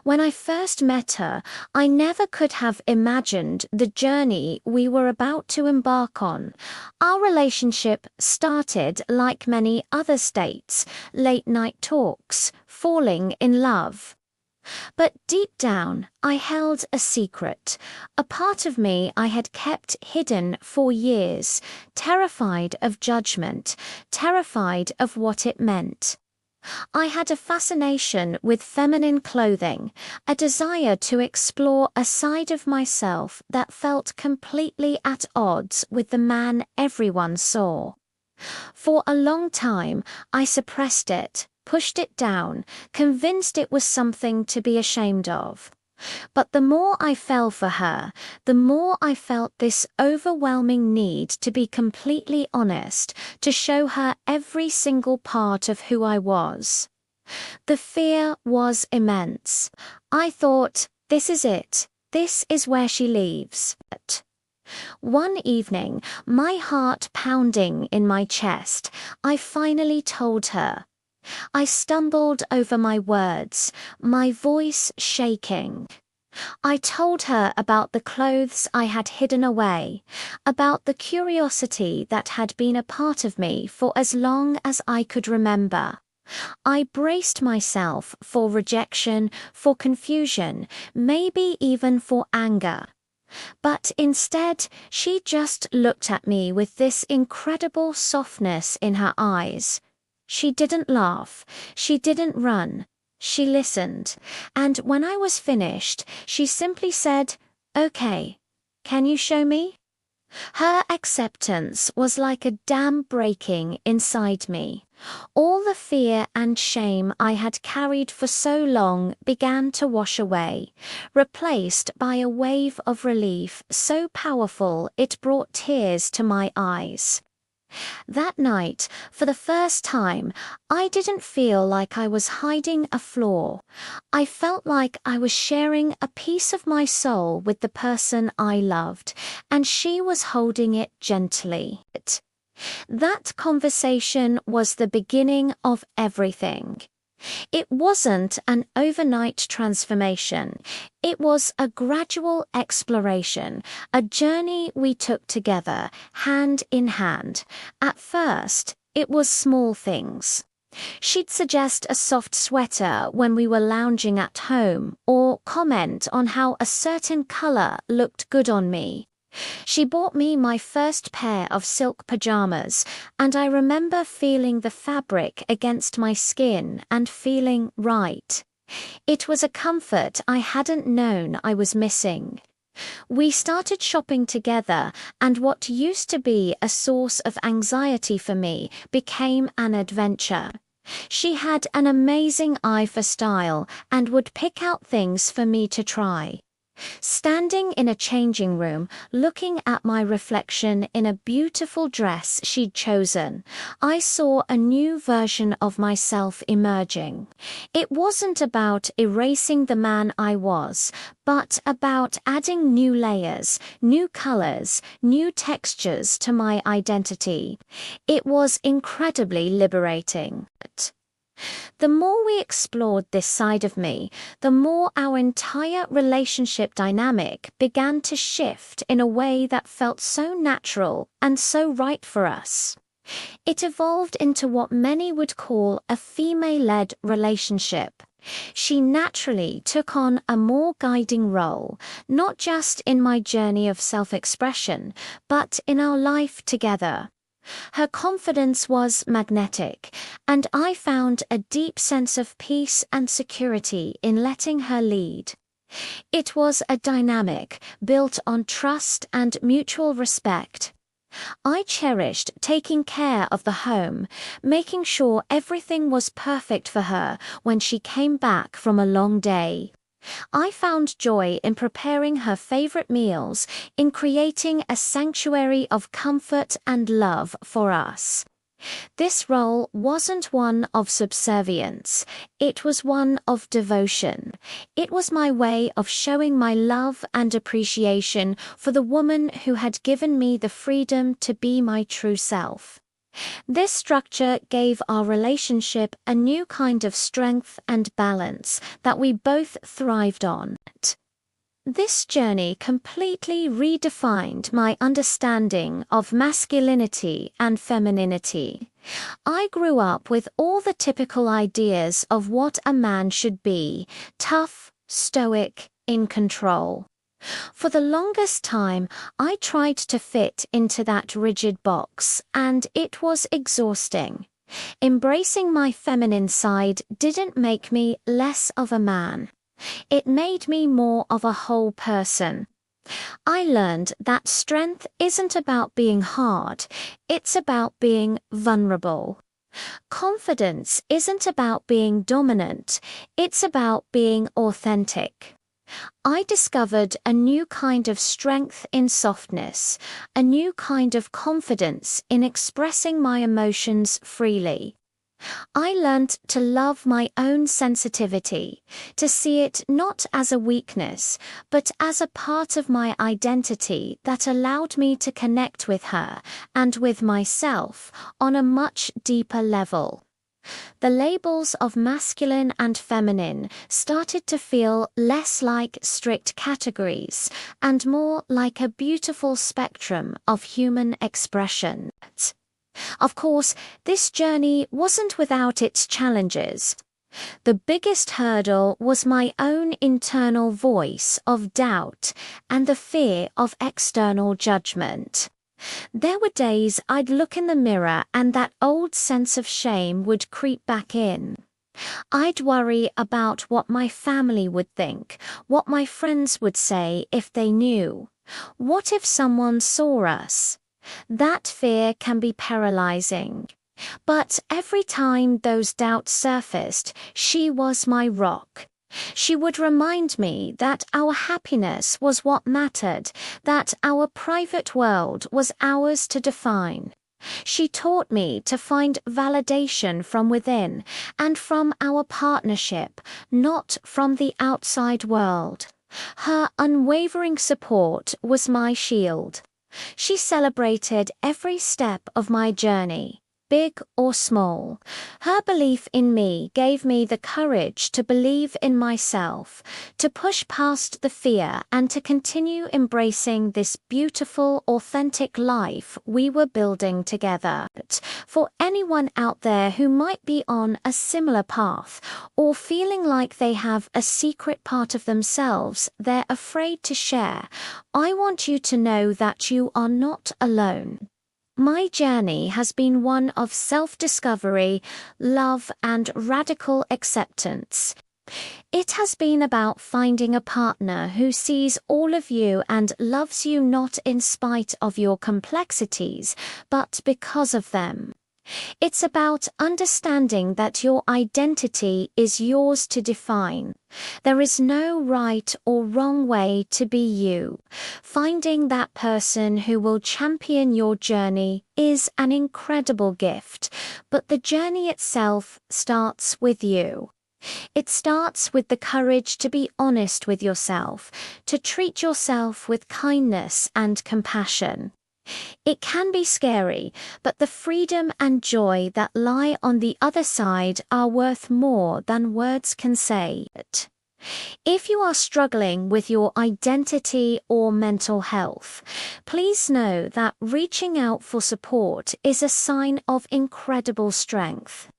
When I first met her, I never could have imagined the journey we were about to embark on. Our relationship started like many other dates, late night talks, falling in love. But deep down, I held a secret, a part of me I had kept hidden for years, terrified of judgment, terrified of what it meant. I had a fascination with feminine clothing, a desire to explore a side of myself that felt completely at odds with the man everyone saw. For a long time, I suppressed it, pushed it down, convinced it was something to be ashamed of. But the more I fell for her, the more I felt this overwhelming need to be completely honest, to show her every single part of who I was. The fear was immense. I thought, this is it. This is where she leaves. One evening, my heart pounding in my chest, I finally told her. I stumbled over my words, my voice shaking. I told her about the clothes I had hidden away, about the curiosity that had been a part of me for as long as I could remember. I braced myself for rejection, for confusion, maybe even for anger. But instead, she just looked at me with this incredible softness in her eyes. She didn't laugh, she didn't run, she listened, and when I was finished, she simply said, "Okay, can you show me?" Her acceptance was like a dam breaking inside me. All the fear and shame I had carried for so long began to wash away, replaced by a wave of relief so powerful it brought tears to my eyes. That night, for the first time, I didn't feel like I was hiding a flaw. I felt like I was sharing a piece of my soul with the person I loved, and she was holding it gently. That conversation was the beginning of everything. It wasn't an overnight transformation. It was a gradual exploration, a journey we took together, hand in hand. At first, it was small things. She'd suggest a soft sweater when we were lounging at home, or comment on how a certain color looked good on me. She bought me my first pair of silk pajamas, and I remember feeling the fabric against my skin and feeling right. It was a comfort I hadn't known I was missing. We started shopping together, and what used to be a source of anxiety for me became an adventure. She had an amazing eye for style and would pick out things for me to try. Standing in a changing room, looking at my reflection in a beautiful dress she'd chosen, I saw a new version of myself emerging. It wasn't about erasing the man I was, but about adding new layers, new colors, new textures to my identity. It was incredibly liberating. The more we explored this side of me, the more our entire relationship dynamic began to shift in a way that felt so natural and so right for us. It evolved into what many would call a female-led relationship. She naturally took on a more guiding role, not just in my journey of self-expression, but in our life together. Her confidence was magnetic, and I found a deep sense of peace and security in letting her lead. It was a dynamic built on trust and mutual respect. I cherished taking care of the home, making sure everything was perfect for her when she came back from a long day. I found joy in preparing her favorite meals, in creating a sanctuary of comfort and love for us. This role wasn't one of subservience, it was one of devotion. It was my way of showing my love and appreciation for the woman who had given me the freedom to be my true self. This structure gave our relationship a new kind of strength and balance that we both thrived on. This journey completely redefined my understanding of masculinity and femininity. I grew up with all the typical ideas of what a man should be: tough, stoic, in control. For the longest time, I tried to fit into that rigid box, and it was exhausting. Embracing my feminine side didn't make me less of a man. It made me more of a whole person. I learned that strength isn't about being hard, it's about being vulnerable. Confidence isn't about being dominant, it's about being authentic. I discovered a new kind of strength in softness, a new kind of confidence in expressing my emotions freely. I learned to love my own sensitivity, to see it not as a weakness, but as a part of my identity that allowed me to connect with her and with myself on a much deeper level. The labels of masculine and feminine started to feel less like strict categories and more like a beautiful spectrum of human expression. Of course, this journey wasn't without its challenges. The biggest hurdle was my own internal voice of doubt and the fear of external judgment. There were days I'd look in the mirror and that old sense of shame would creep back in. I'd worry about what my family would think, what my friends would say if they knew. What if someone saw us? That fear can be paralyzing. But every time those doubts surfaced, she was my rock. She would remind me that our happiness was what mattered, that our private world was ours to define. She taught me to find validation from within and from our partnership, not from the outside world. Her unwavering support was my shield. She celebrated every step of my journey, big or small. Her belief in me gave me the courage to believe in myself, to push past the fear and to continue embracing this beautiful, authentic life we were building together. For anyone out there who might be on a similar path or feeling like they have a secret part of themselves they're afraid to share, I want you to know that you are not alone. My journey has been one of self-discovery, love, and radical acceptance. It has been about finding a partner who sees all of you and loves you not in spite of your complexities, but because of them. It's about understanding that your identity is yours to define. There is no right or wrong way to be you. Finding that person who will champion your journey is an incredible gift, but the journey itself starts with you. It starts with the courage to be honest with yourself, to treat yourself with kindness and compassion. It can be scary, but the freedom and joy that lie on the other side are worth more than words can say. If you are struggling with your identity or mental health, please know that reaching out for support is a sign of incredible strength.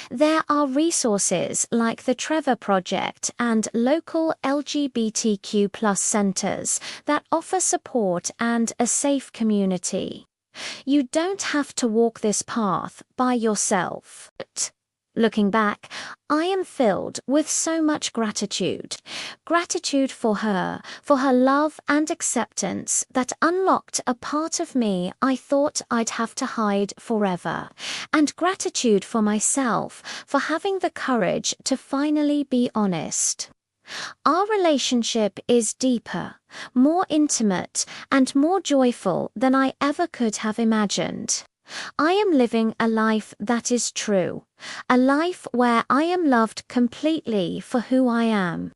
There are resources like the Trevor Project and local LGBTQ+ centers that offer support and a safe community. You don't have to walk this path by yourself. Looking back, I am filled with so much gratitude. Gratitude for her love and acceptance that unlocked a part of me I thought I'd have to hide forever. And gratitude for myself for having the courage to finally be honest. Our relationship is deeper, more intimate, and more joyful than I ever could have imagined. I am living a life that is true, a life where I am loved completely for who I am.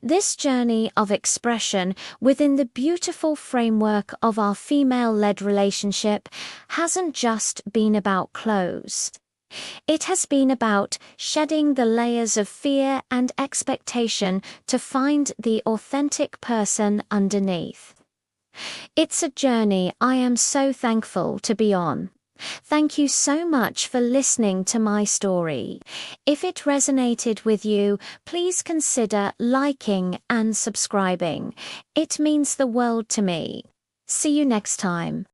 This journey of expression within the beautiful framework of our female-led relationship hasn't just been about clothes. It has been about shedding the layers of fear and expectation to find the authentic person underneath. It's a journey I am so thankful to be on. Thank you so much for listening to my story. If it resonated with you, please consider liking and subscribing. It means the world to me. See you next time.